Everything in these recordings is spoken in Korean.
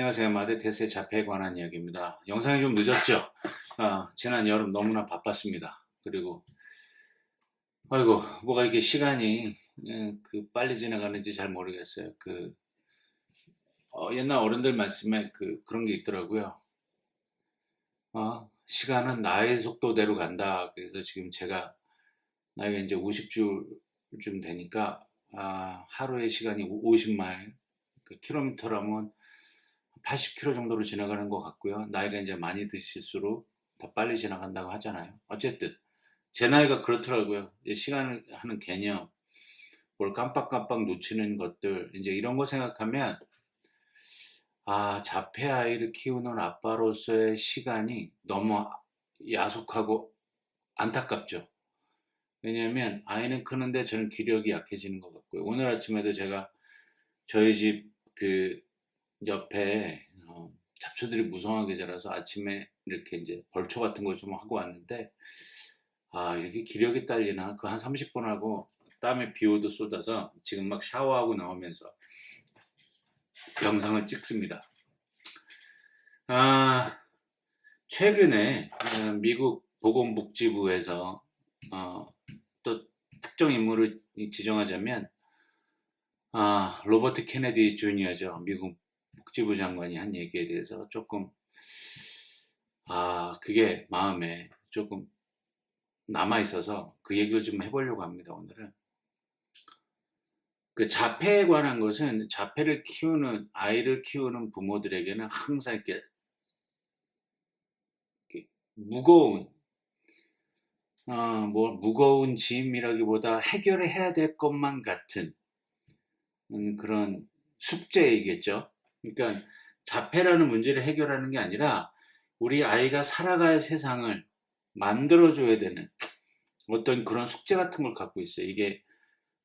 안녕하세요. 마데테스의 자폐에 관한 이야기입니다. 영상이 좀 늦었죠? 지난 여름 너무나 바빴습니다. 그리고 아이고 뭐가 이렇게 시간이 빨리 지나가는지 잘 모르겠어요. 옛날 어른들 말씀에 그런 게 있더라고요. 시간은 나의 속도대로 간다. 그래서 지금 제가 나이가 이제 50주쯤 되니까 하루의 시간이 50마일, 킬로미터라면 80km 정도로 지나가는 것 같고요. 나이가 이제 많이 드실수록 더 빨리 지나간다고 하잖아요. 어쨌든 제 나이가 그렇더라고요. 이제 시간을 하는 개념, 뭘 깜빡깜빡 놓치는 것들, 이제 이런 거 생각하면 자폐 아이를 키우는 아빠로서의 시간이 너무 야속하고 안타깝죠. 왜냐하면 아이는 크는데 저는 기력이 약해지는 것 같고요. 오늘 아침에도 제가 저희 집 옆에 잡초들이 무성하게 자라서 아침에 이렇게 이제 벌초 같은 걸 좀 하고 왔는데 이렇게 기력이 딸리나 그 한 30분 하고 땀에 비오도 쏟아서 지금 막 샤워하고 나오면서 영상을 찍습니다. 최근에 미국 보건복지부에서 또 특정 인물을 지정하자면 로버트 케네디 주니어죠. 미국 복지부 장관이 한 얘기에 대해서 조금 그게 마음에 조금 남아있어서 그 얘기를 좀 해보려고 합니다. 오늘은 그 자폐에 관한 것은 자폐를 키우는 아이를 키우는 부모들에게는 항상 이렇게 무거운 무거운 짐이라기보다 해결해야 될 것만 같은 그런 숙제이겠죠. 그러니까 자폐라는 문제를 해결하는 게 아니라 우리 아이가 살아갈 세상을 만들어줘야 되는 어떤 그런 숙제 같은 걸 갖고 있어요. 이게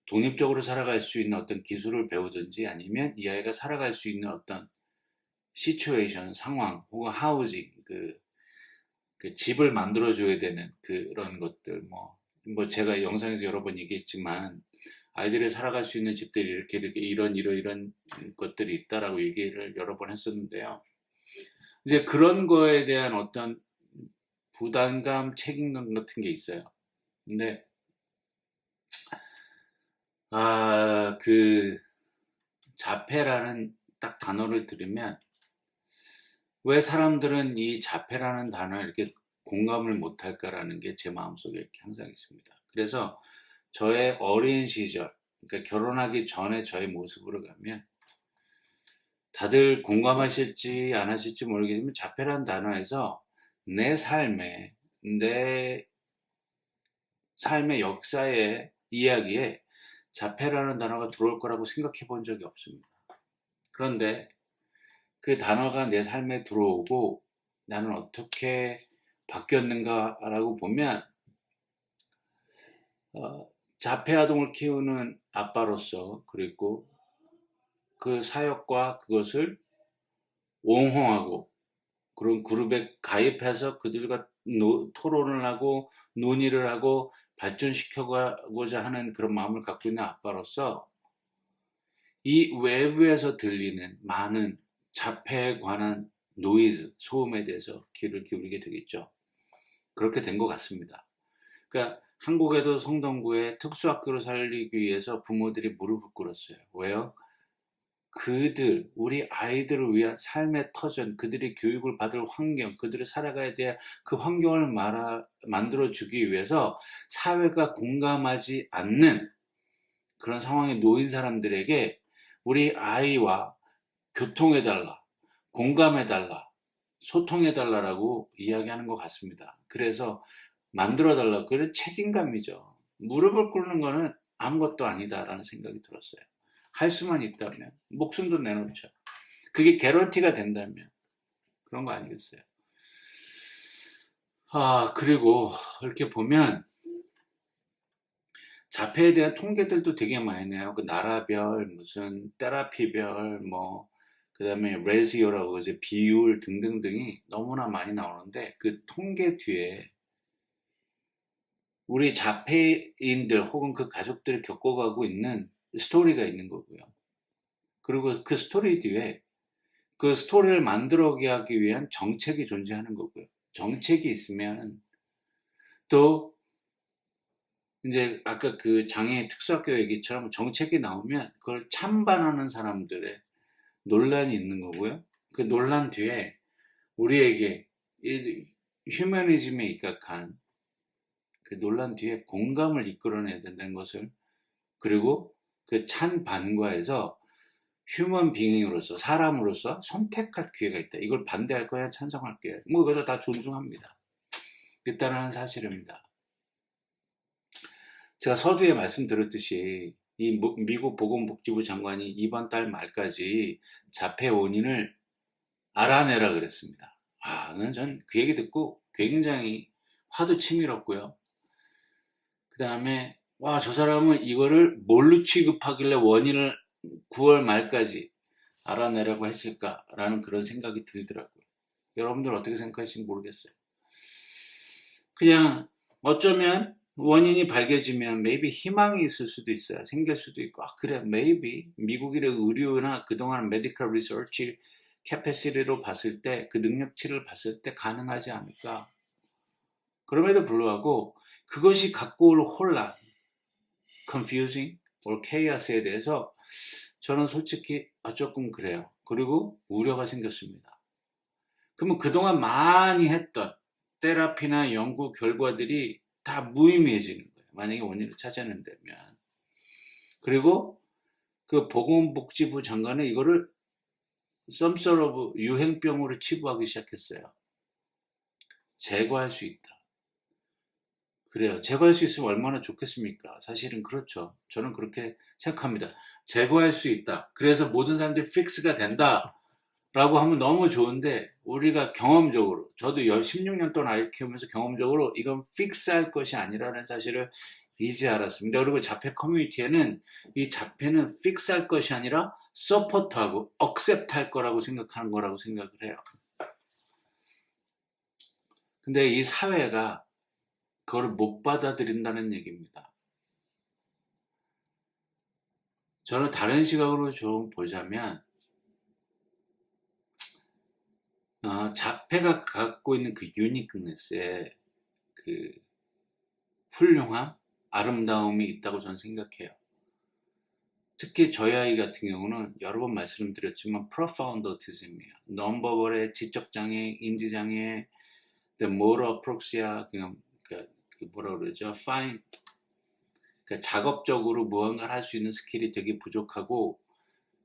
독립적으로 살아갈 수 있는 어떤 기술을 배우든지 아니면 이 아이가 살아갈 수 있는 어떤 시츄에이션, 상황 혹은 하우징, 그 집을 만들어줘야 되는 그런 것들 뭐 제가 영상에서 여러 번 얘기했지만 아이들이 살아갈 수 있는 집들이 이렇게 이런 것들이 있다라고 얘기를 여러 번 했었는데요. 이제 그런 거에 대한 어떤 부담감, 책임감 같은 게 있어요. 근데 그 자폐라는 딱 단어를 들으면 왜 사람들은 이 자폐라는 단어에 이렇게 공감을 못할까라는 게 제 마음속에 이렇게 항상 있습니다. 그래서 저의 어린 시절, 그러니까 결혼하기 전에 저의 모습으로 가면 다들 공감하실지 안 하실지 모르겠지만 자폐라는 단어에서 내 삶의 역사의 이야기에 자폐라는 단어가 들어올 거라고 생각해 본 적이 없습니다. 그런데 그 단어가 내 삶에 들어오고 나는 어떻게 바뀌었는가라고 보면 자폐 아동을 키우는 아빠로서 그리고 그 사역과 그것을 옹호하고 그런 그룹에 가입해서 그들과 토론을 하고 논의를 하고 발전시켜가고자 하는 그런 마음을 갖고 있는 아빠로서 이 외부에서 들리는 많은 자폐에 관한 노이즈, 소음에 대해서 귀를 기울이게 되겠죠. 그렇게 된 것 같습니다. 그러니까 한국에도 성동구에 특수학교를 살리기 위해서 부모들이 무릎을 꿇었어요. 왜요? 우리 아이들을 위한 삶의 터전, 그들이 교육을 받을 환경, 그들이 살아가야 될 그 환경을 만들어주기 위해서 사회가 공감하지 않는 그런 상황에 놓인 사람들에게 우리 아이와 교통해달라, 공감해달라, 소통해달라라고 이야기하는 것 같습니다. 그래서 만들어달라. 그게 책임감이죠. 무릎을 꿇는 거는 아무것도 아니다라는 생각이 들었어요. 할 수만 있다면 목숨도 내놓죠. 그게 개런티가 된다면 그런 거 아니겠어요. 그리고 이렇게 보면 자폐에 대한 통계들도 되게 많이 나요. 그 나라별 무슨 테라피별 그 다음에 레시오라고 이제 비율 등등등이 너무나 많이 나오는데 그 통계 뒤에 우리 자폐인들 혹은 그 가족들이 겪어가고 있는 스토리가 있는 거고요. 그리고 그 스토리 뒤에 그 스토리를 만들어가기 위한 정책이 존재하는 거고요. 정책이 있으면 또 이제 아까 그 장애 특수학교 얘기처럼 정책이 나오면 그걸 찬반하는 사람들의 논란이 있는 거고요. 그 논란 뒤에 우리에게 이 휴머니즘에 입각한 그 논란 뒤에 공감을 이끌어내야 된다는 것을, 그리고 그 찬반과에서 휴먼 빙잉으로서, 사람으로서 선택할 기회가 있다. 이걸 반대할 거야, 찬성할 거야. 뭐 이거 다 존중합니다. 있다는 사실입니다. 제가 서두에 말씀드렸듯이 이 미국 보건복지부 장관이 이번 달 말까지 자폐 원인을 알아내라 그랬습니다. 전 그 얘기 듣고 굉장히 화도 치밀었고요. 그 다음에 저 사람은 이거를 뭘로 취급하길래 원인을 9월 말까지 알아내라고 했을까라는 그런 생각이 들더라고요. 여러분들 어떻게 생각하실지 모르겠어요. 그냥 어쩌면 원인이 밝혀지면 maybe 희망이 있을 수도 있어요. 생길 수도 있고, 그래, maybe 미국의 의료나 그동안 메디컬 리서치 캐패시티로 봤을 때, 그 능력치를 봤을 때 가능하지 않을까. 그럼에도 불구하고 그것이 갖고 올 혼란, confusing or chaos에 대해서 저는 솔직히 조금 그래요. 그리고 우려가 생겼습니다. 그러면 그동안 많이 했던 테라피나 연구 결과들이 다 무의미해지는 거예요. 만약에 원인을 찾아낸다면. 그리고 그 보건복지부 장관은 이거를 some sort of 유행병으로 치부하기 시작했어요. 제거할 수 있다. 그래요. 제거할 수 있으면 얼마나 좋겠습니까? 사실은 그렇죠. 저는 그렇게 생각합니다. 제거할 수 있다. 그래서 모든 사람들이 픽스가 된다. 라고 하면 너무 좋은데, 우리가 경험적으로, 저도 16년 동안 아이 키우면서 경험적으로 이건 픽스할 것이 아니라는 사실을 이제 알았습니다. 그리고 자폐 커뮤니티에는 이 자폐는 픽스할 것이 아니라 서포트하고 억셉트할 거라고 생각하는 거라고 생각을 해요. 근데 이 사회가 그걸 못 받아들인다는 얘기입니다. 저는 다른 시각으로 좀 보자면, 자폐가 갖고 있는 그 유니크네스에 그 훌륭함, 아름다움이 있다고 저는 생각해요. 특히 저희 아이 같은 경우는 여러 번 말씀드렸지만 profound autism이에요. 넘버벌의 지적장애, 인지장애, motor apraxia, 그 뭐라 그러죠? fine, 그러니까 작업적으로 무언가를 할 수 있는 스킬이 되게 부족하고,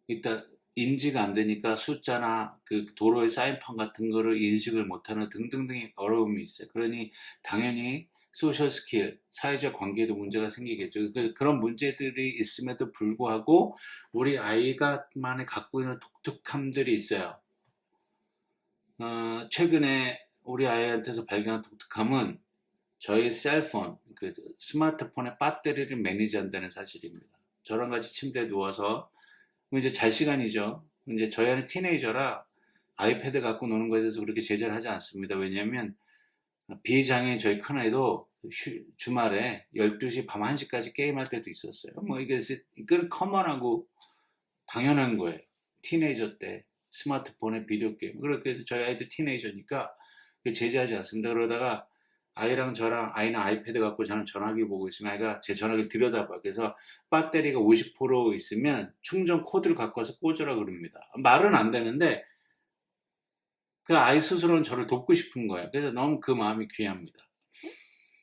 일단 인지가 안 되니까 숫자나 그 도로의 사인판 같은 거를 인식을 못하는 등등등의 어려움이 있어요. 그러니 당연히 소셜 스킬, 사회적 관계에도 문제가 생기겠죠. 그런 문제들이 있음에도 불구하고 우리 아이가 만에 갖고 있는 독특함들이 있어요. 최근에 우리 아이한테서 발견한 독특함은 저희 셀폰, 그 스마트폰의 배터리를 매니지한다는 사실입니다. 저랑 같이 침대에 누워서 이제 잘 시간이죠. 이제 저희 아이는 티네이저라 아이패드 갖고 노는 거에 대해서 그렇게 제재를 하지 않습니다. 왜냐하면 비장애인 저희 큰아이도 주말에 12시 밤 1시까지 게임할 때도 있었어요. 뭐 이건 커먼하고 당연한 거예요. 티네이저 때 스마트폰에 비디오 게임. 그렇게 해서 저희 아이도 티네이저니까 제재하지 않습니다. 그러다가 아이랑 저랑, 아이는 아이패드 갖고 저는 전화기 보고 있으면 아이가 제 전화기를 들여다봐요. 그래서 배터리가 50% 있으면 충전 코드를 갖고 와서 꽂으라 그럽니다. 말은 안 되는데 그 아이 스스로는 저를 돕고 싶은 거예요. 그래서 너무 그 마음이 귀합니다.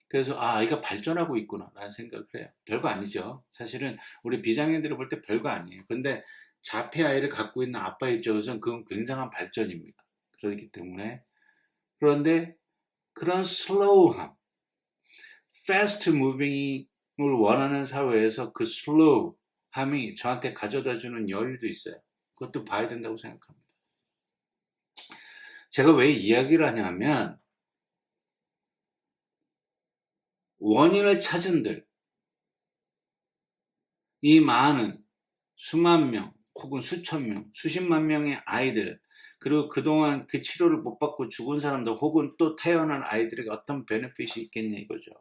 그래서 아이가 발전하고 있구나 라는 생각을 해요. 별거 아니죠. 사실은 우리 비장애인들을 볼 때 별거 아니에요. 근데 자폐 아이를 갖고 있는 아빠 입장에서는 그건 굉장한 발전입니다. 그렇기 때문에, 그런데 그런 슬로우함, fast moving을 원하는 사회에서 그 슬로우함이 저한테 가져다주는 여유도 있어요. 그것도 봐야 된다고 생각합니다. 제가 왜 이야기를 하냐면, 원인을 찾은들, 이 많은 수만 명 혹은 수천 명, 수십만 명의 아이들, 그리고 그동안 그 치료를 못 받고 죽은 사람들 혹은 또 태어난 아이들에게 어떤 베네핏이 있겠냐 이거죠.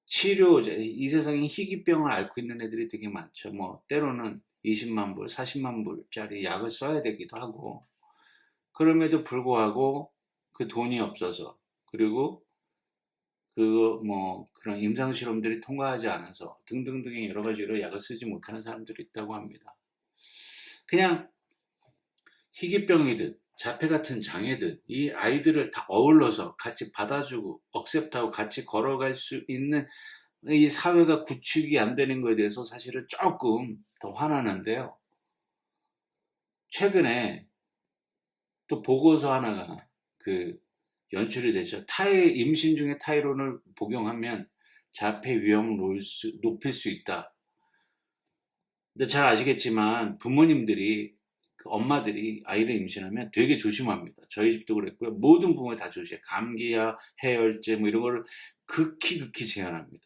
치료, 이 세상에 희귀병을 앓고 있는 애들이 되게 많죠. 뭐 때로는 20만 불, 40만 불짜리 약을 써야 되기도 하고, 그럼에도 불구하고 그 돈이 없어서, 그리고 그런 임상실험들이 통과하지 않아서 등등등의 여러 가지로 약을 쓰지 못하는 사람들이 있다고 합니다. 그냥 희귀병이든 자폐 같은 장애든 이 아이들을 다 어울러서 같이 받아주고 억셉트하고 같이 걸어갈 수 있는 이 사회가 구축이 안 되는 거에 대해서 사실은 조금 더 화나는데요. 최근에 또 보고서 하나가 연출이 되죠. 임신 중에 타이론을 복용하면 자폐 위험을 높일 수 있다. 근데 잘 아시겠지만 부모님들이, 엄마들이 아이를 임신하면 되게 조심합니다. 저희 집도 그랬고요. 모든 부모가 다 조심해요. 감기야, 해열제 뭐 이런 거를 극히 제한합니다.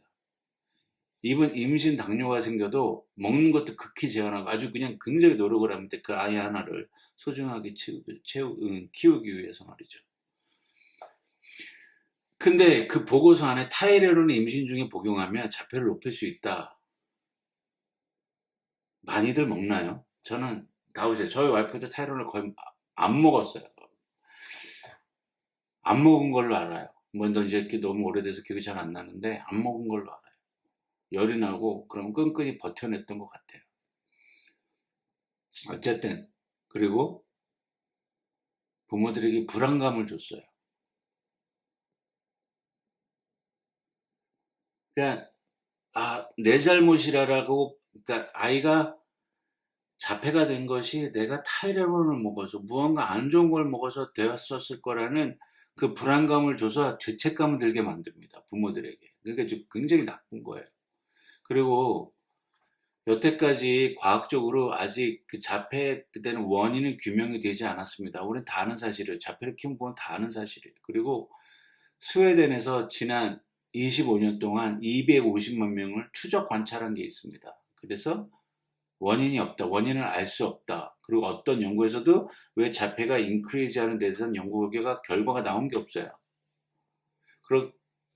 이번 임신 당뇨가 생겨도 먹는 것도 극히 제한하고 아주 그냥 굉장히 노력을 합니다. 그 아이 하나를 소중하게 키우기 위해서 말이죠. 근데 그 보고서 안에 타이레놀을 임신 중에 복용하면 자폐를 높일 수 있다. 많이들 먹나요? 저는 나오세요. 저희 와이프도 타이레놀을 거의 안 먹었어요. 안 먹은 걸로 알아요. 이제 너무 오래돼서 기억이 잘 안 나는데 안 먹은 걸로 알아요. 열이 나고 그럼 끈끈이 버텨냈던 것 같아요. 어쨌든 그리고 부모들에게 불안감을 줬어요. 그러니까 내 잘못이라고, 그러니까 아이가 자폐가 된 것이 내가 타이레놀을 먹어서 무언가 안 좋은 걸 먹어서 되었었을 거라는 그 불안감을 줘서 죄책감을 들게 만듭니다. 부모들에게. 그러니까 좀 굉장히 나쁜 거예요. 그리고 여태까지 과학적으로 아직 그 자폐에 대한 원인은 규명이 되지 않았습니다. 우리는 다 아는 사실이에요. 자폐를 키운 부모는 다 아는 사실이에요. 그리고 스웨덴에서 지난 25년 동안 250만 명을 추적 관찰한 게 있습니다. 그래서 원인이 없다. 원인을 알 수 없다. 그리고 어떤 연구에서도 왜 자폐가 인크리즈하는 데 대해서는 연구 결과가 나온 게 없어요.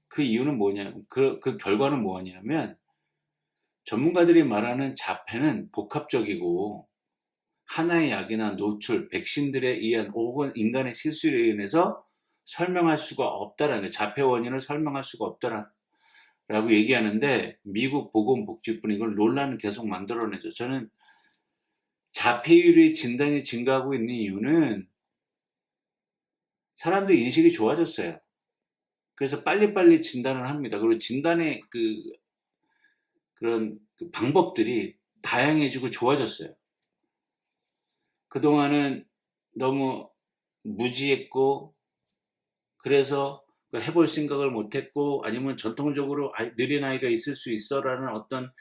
그 이유는 뭐냐? 그 결과는 뭐냐면 전문가들이 말하는 자폐는 복합적이고 하나의 약이나 노출, 백신들에 의한 혹은 인간의 실수에 인해서 설명할 수가 없다라는 거예요. 자폐 원인을 설명할 수가 없다라고 얘기하는데 미국 보건복지부는 이걸 논란을 계속 만들어내죠. 저는 자폐율의 진단이 증가하고 있는 이유는 사람들 인식이 좋아졌어요. 그래서 빨리빨리 진단을 합니다. 그리고 진단의 그런 방법들이 다양해지고 좋아졌어요. 그동안은 너무 무지했고, 그래서 해볼 생각을 못했고, 아니면 전통적으로 느린 아이가 있을 수 있어라는 어떤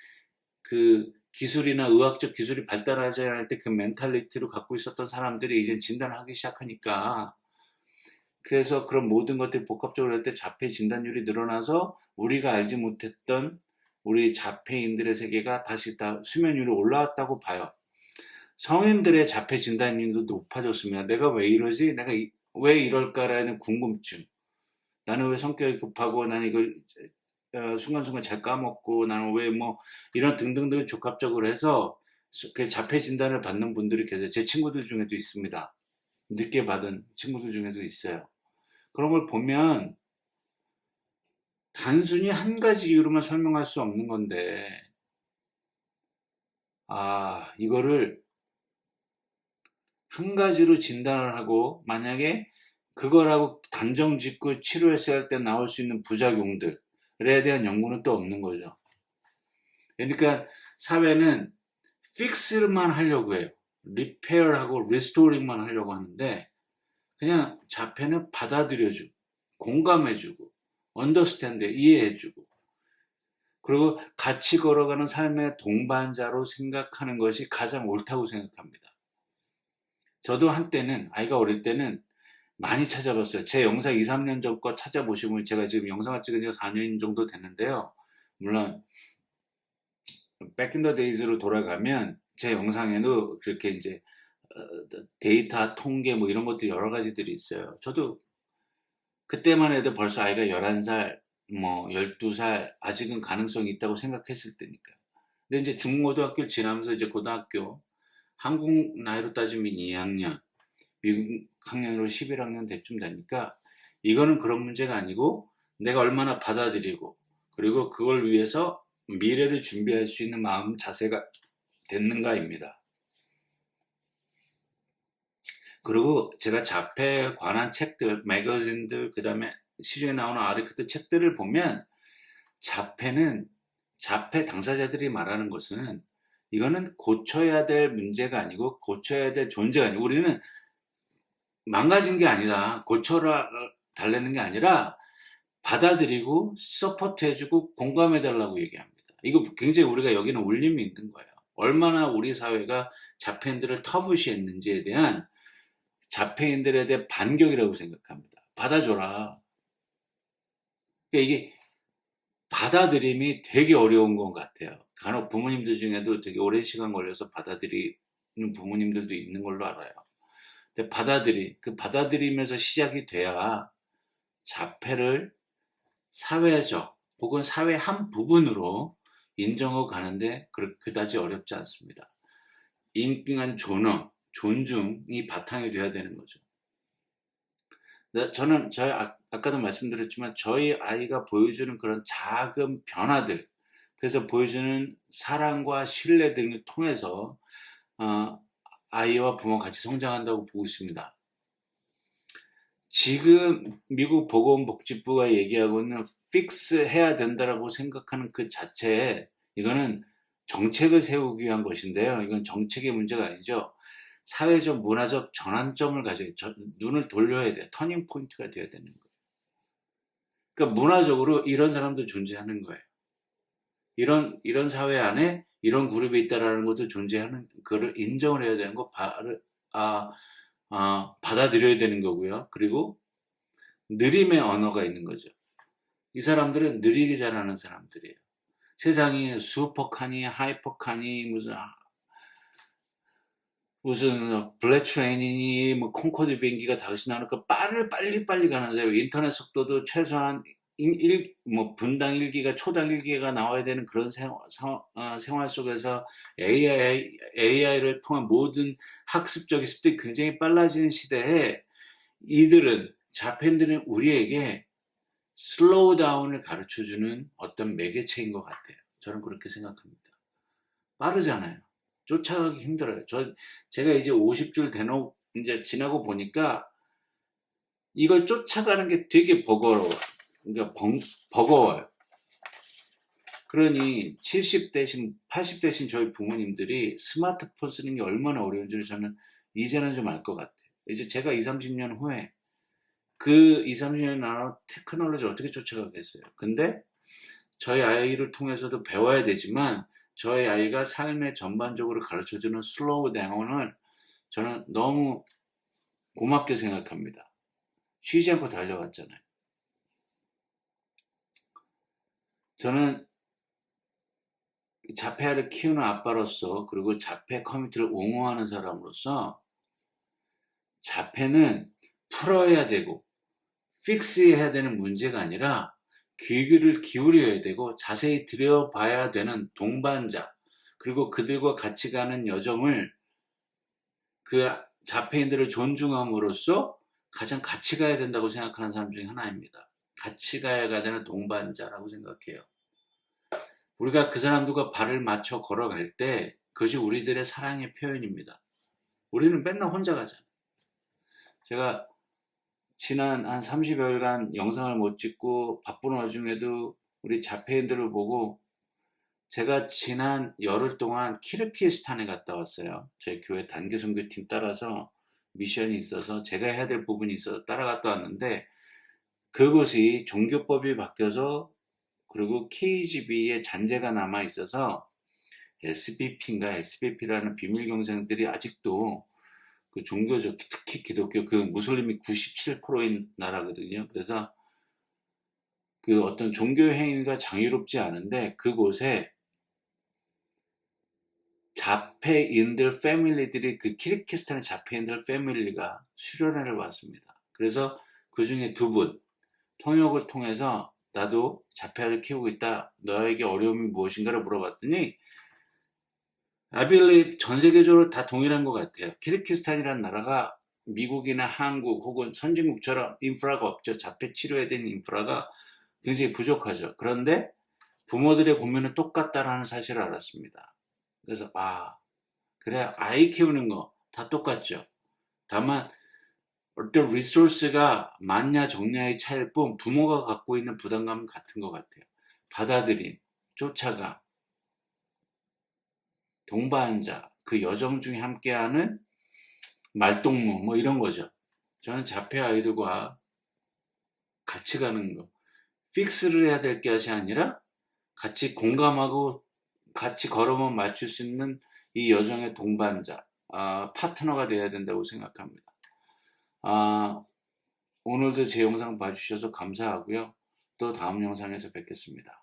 그 기술이나 의학적 기술이 발달하지 않을 때 그 멘탈리티로 갖고 있었던 사람들이 이제 진단하기 시작하니까, 그래서 그런 모든 것들이 복합적으로 할 때 자폐 진단율이 늘어나서 우리가 알지 못했던 우리 자폐인들의 세계가 다시 다 수면 위로 올라왔다고 봐요. 성인들의 자폐 진단율도 높아졌습니다. 내가 왜 이러지? 내가 왜 이럴까라는 궁금증. 나는 왜 성격이 급하고, 나는 이걸 순간순간 잘 까먹고, 나는 왜 이런 등등등 복합적으로 해서 그 자폐 진단을 받는 분들이 계세요. 제 친구들 중에도 있습니다. 늦게 받은 친구들 중에도 있어요. 그런 걸 보면 단순히 한 가지 이유로만 설명할 수 없는 건데, 이거를 한 가지로 진단을 하고 만약에 그거라고 단정 짓고 치료했어야 할 때 나올 수 있는 부작용들에 대한 연구는 또 없는 거죠. 그러니까 사회는 픽스만 하려고 해요. 리페어하고 리스토링만 하려고 하는데 그냥 자폐는 받아들여주고 공감해주고 언더스탠드 이해해주고 그리고 같이 걸어가는 삶의 동반자로 생각하는 것이 가장 옳다고 생각합니다. 저도 한때는 아이가 어릴 때는 많이 찾아봤어요. 제 영상 2, 3년 전 거 찾아보시면 제가 지금 영상을 찍은 지가 4년 정도 됐는데요. 물론 백인더 데이즈로 돌아가면 제 영상에도 그렇게 이제 데이터 통계 이런 것들이 여러 가지들이 있어요. 저도 그때만 해도 벌써 아이가 11살, 12살 아직은 가능성이 있다고 생각했을 때니까요. 근데 이제 중고등학교를 지나면서 이제 고등학교, 한국 나이로 따지면 2학년, 미국 학년으로 11학년 대쯤 되니까 이거는 그런 문제가 아니고 내가 얼마나 받아들이고 그리고 그걸 위해서 미래를 준비할 수 있는 마음 자세가 됐는가입니다. 그리고 제가 자폐에 관한 책들, 매거진들, 그 다음에 시중에 나오는 아르크트 책들을 보면 자폐 당사자들이 말하는 것은 이거는 고쳐야 될 문제가 아니고 고쳐야 될 존재가 아니고 우리는 망가진 게 아니다. 고쳐라 달라는 게 아니라 받아들이고 서포트 해주고 공감해 달라고 얘기합니다. 이거 굉장히 우리가 여기는 울림이 있는 거예요. 얼마나 우리 사회가 자폐인들을 터부시했는지에 대한 자폐인들에 대한 반격이라고 생각합니다. 받아줘라. 그러니까 이게 받아들임이 되게 어려운 것 같아요. 간혹 부모님들 중에도 되게 오랜 시간 걸려서 받아들이는 부모님들도 있는 걸로 알아요. 근데 그 받아들임에서 시작이 돼야 자폐를 사회적 혹은 사회 한 부분으로 인정하고 가는데 그다지 어렵지 않습니다. 인격한 존중이 바탕이 돼야 되는 거죠. 저는 아까도 말씀드렸지만 저희 아이가 보여주는 그런 작은 변화들, 그래서 보여주는 사랑과 신뢰 등을 통해서 아이와 부모가 같이 성장한다고 보고 있습니다. 지금 미국 보건복지부가 얘기하고 있는 픽스 해야 된다라고 생각하는 그 자체에 이거는 정책을 세우기 위한 것인데요. 이건 정책의 문제가 아니죠. 사회적 문화적 전환점을 눈을 돌려야 돼요. 터닝 포인트가 돼야 되는 거예요. 그러니까 문화적으로 이런 사람도 존재하는 거예요. 이런 사회 안에 이런 그룹이 있다라는 것도 존재하는 그걸 인정을 해야 되는 거 받아들여야 되는 거고요. 그리고 느림의 언어가 있는 거죠. 이 사람들은 느리게 자라는 사람들이에요. 세상이 슈퍼카니 하이퍼카니 무슨 블랙 트레인이니 뭐 콩코드 비행기가 다시 나오니까 빨리 가는 사람. 인터넷 속도도 최소한 분당 1기가 초당 1기가 나와야 되는 그런 생활 속에서 AI를 통한 모든 학습적 기술들이 굉장히 빨라지는 시대에 자폐인들은 우리에게 슬로우 다운을 가르쳐주는 어떤 매개체인 것 같아요. 저는 그렇게 생각합니다. 빠르잖아요. 쫓아가기 힘들어요. 제가 이제 50줄 이제 지나고 보니까 이걸 쫓아가는 게 되게 버거워요. 그러니까 버거워요. 그러니 70대신 80대신 저희 부모님들이 스마트폰 쓰는 게 얼마나 어려운지를 저는 이제는 좀 알 것 같아요. 이제 제가 20, 30년 후에 그 20, 30년 나라 테크놀로지 어떻게 쫓아가겠어요. 근데 저희 아이를 통해서도 배워야 되지만 저희 아이가 삶의 전반적으로 가르쳐주는 슬로우 다운을 저는 너무 고맙게 생각합니다. 쉬지 않고 달려왔잖아요. 저는 자폐아를 키우는 아빠로서 그리고 자폐 커뮤니티를 옹호하는 사람으로서 자폐는 풀어야 되고 픽스해야 되는 문제가 아니라 귀를 기울여야 되고 자세히 들여봐야 되는 동반자 그리고 그들과 같이 가는 여정을 그 자폐인들을 존중함으로써 가장 같이 가야 된다고 생각하는 사람 중에 하나입니다. 같이 가야 되는 동반자라고 생각해요. 우리가 그 사람들과 발을 맞춰 걸어갈 때 그것이 우리들의 사랑의 표현입니다. 우리는 맨날 혼자 가잖아요. 제가 지난 한 30여일간 영상을 못 찍고 바쁜 와중에도 우리 자폐인들을 보고 제가 지난 열흘 동안 키르기스탄에 갔다 왔어요. 저희 교회 단기 선교팀 따라서 미션이 있어서 제가 해야 될 부분이 있어서 따라갔다 왔는데 그곳이 종교법이 바뀌어서 그리고 KGB의 잔재가 남아 있어서 SBP인가 SBP라는 비밀 경쟁들이 아직도 그 종교적 특히 기독교 그 무슬림이 97%인 나라거든요. 그래서 그 어떤 종교 행위가 자유롭지 않은데 그곳에 자폐인들 패밀리들이 그 키르기스탄의 자폐인들 패밀리가 수련회를 왔습니다. 그래서 그 중에 2분 통역을 통해서 나도 자폐아를 키우고 있다. 너에게 어려움이 무엇인가를 물어봤더니 I believe 전 세계적으로 다 동일한 것 같아요. 키르기스탄이라는 나라가 미국이나 한국 혹은 선진국처럼 인프라가 없죠. 자폐 치료에 대한 인프라가 굉장히 부족하죠. 그런데 부모들의 고민은 똑같다라는 사실을 알았습니다. 그래서 그래, 아이 키우는 거 다 똑같죠. 다만 어떤 리소스가 많냐 적냐의 차이일 뿐 부모가 갖고 있는 부담감은 같은 것 같아요. 받아들임, 쫓아가, 동반자, 그 여정 중에 함께하는 말동무 뭐 이런 거죠. 저는 자폐 아이들과 같이 가는 거, 픽스를 해야 될 것이 아니라 같이 공감하고 같이 걸으면 맞출 수 있는 이 여정의 동반자, 파트너가 되어야 된다고 생각합니다. 오늘도 제 영상 봐주셔서 감사하고요. 또 다음 영상에서 뵙겠습니다.